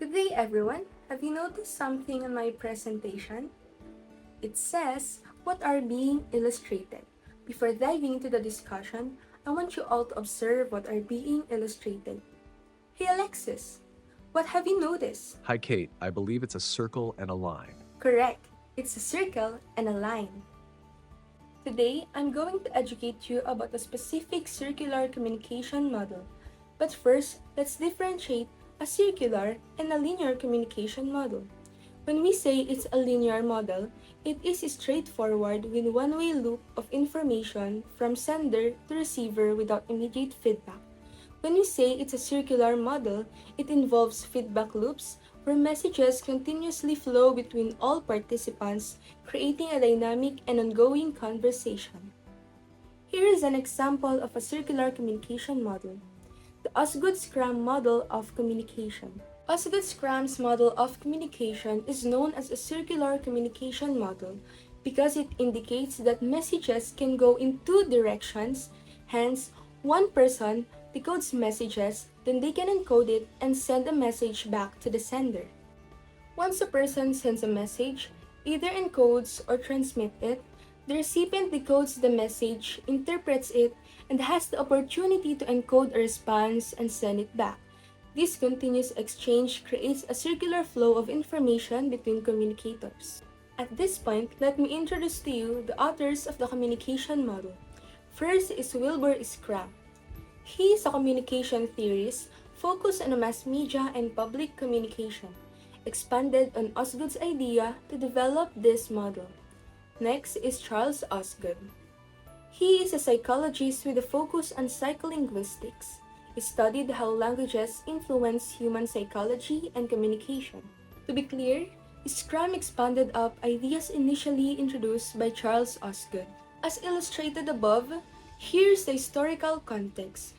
Good day, everyone. Have you noticed something in my presentation? It says, what are being illustrated? Before diving into the discussion, I want you all to observe what are being illustrated. Hey Alexis, what have you noticed? Hi, Kate. I believe it's a circle and a line. Correct, it's a circle and a line. Today, I'm going to educate you about a specific circular communication model. But first, let's differentiate a circular and a linear communication model. When we say it's a linear model, it is straightforward with one-way loop of information from sender to receiver without immediate feedback. When we say it's a circular model, it involves feedback loops where messages continuously flow between all participants, creating a dynamic and ongoing conversation. Here is an example of a circular communication model. The Osgood-Schramm model of communication. Osgood-Schramm's model of communication is known as a circular communication model because it indicates that messages can go in two directions, hence, one person decodes messages, then they can encode it and send a message back to the sender. Once a person sends a message, either encodes or transmits it, the recipient decodes the message, interprets it, and has the opportunity to encode a response and send it back. This continuous exchange creates a circular flow of information between communicators. At this point, let me introduce to you the authors of the communication model. First is Wilbur-Schramm. He is a communication theorist focused on mass media and public communication, expanded on Osgood's idea to develop this model. Next is Charles Osgood. He is a psychologist with a focus on psycholinguistics. He studied how languages influence human psychology and communication. To be clear, Schramm expanded up ideas initially introduced by Charles Osgood. As illustrated above, here's the historical context.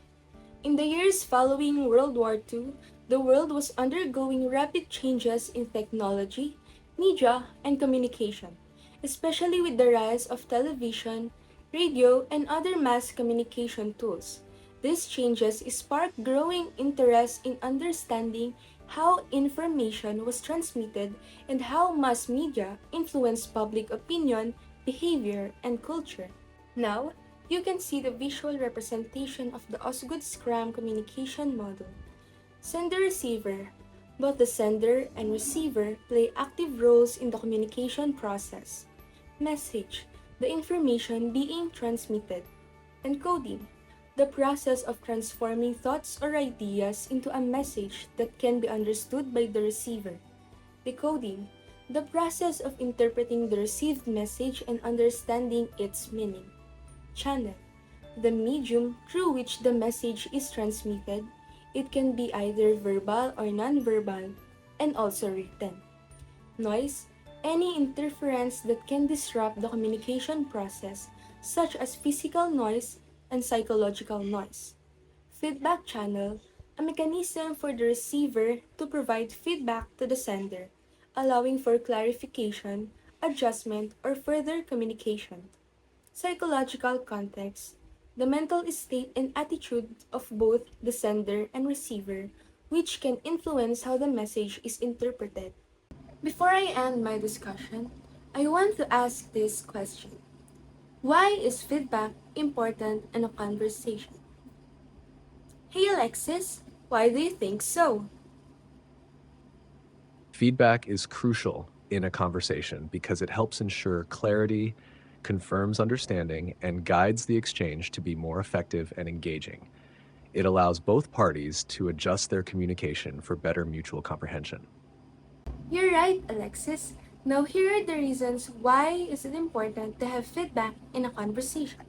In the years following World War II, the world was undergoing rapid changes in technology, media, and communication, especially with the rise of television, radio, and other mass communication tools. These changes sparked growing interest in understanding how information was transmitted and how mass media influenced public opinion, behavior, and culture. Now, you can see the visual representation of the Osgood-Schramm communication model. Sender-receiver. Both the sender and receiver play active roles in the communication process. Message. The information being transmitted. Encoding. The process of transforming thoughts or ideas into a message that can be understood by the receiver. Decoding. The process of interpreting the received message and understanding its meaning. Channel. The medium through which the message is transmitted. It can be either verbal or non-verbal, and also written. Noise. Any interference that can disrupt the communication process, such as physical noise and psychological noise. Feedback channel, a mechanism for the receiver to provide feedback to the sender, allowing for clarification, adjustment, or further communication. Psychological context, the mental state and attitude of both the sender and receiver, which can influence how the message is interpreted. Before I end my discussion, I want to ask this question. Why is feedback important in a conversation? Hey Alexis, why do you think so? Feedback is crucial in a conversation because it helps ensure clarity, confirms understanding, and guides the exchange to be more effective and engaging. It allows both parties to adjust their communication for better mutual comprehension. You're right, Alexis. Now here are the reasons why is it important to have feedback in a conversation.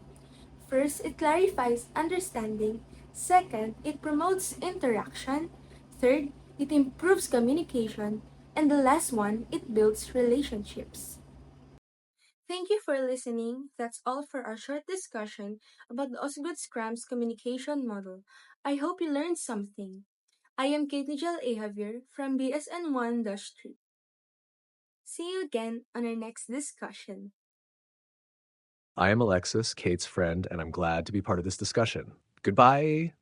First, it clarifies understanding. Second, it promotes interaction. Third, it improves communication. And the last one, it builds relationships. Thank you for listening. That's all for our short discussion about the Osgood-Schramm's communication model. I hope you learned something. I am Kate Nigel A. Javier from BSN 1-3. See you again on our next discussion. I am Alexis, Kate's friend, and I'm glad to be part of this discussion. Goodbye.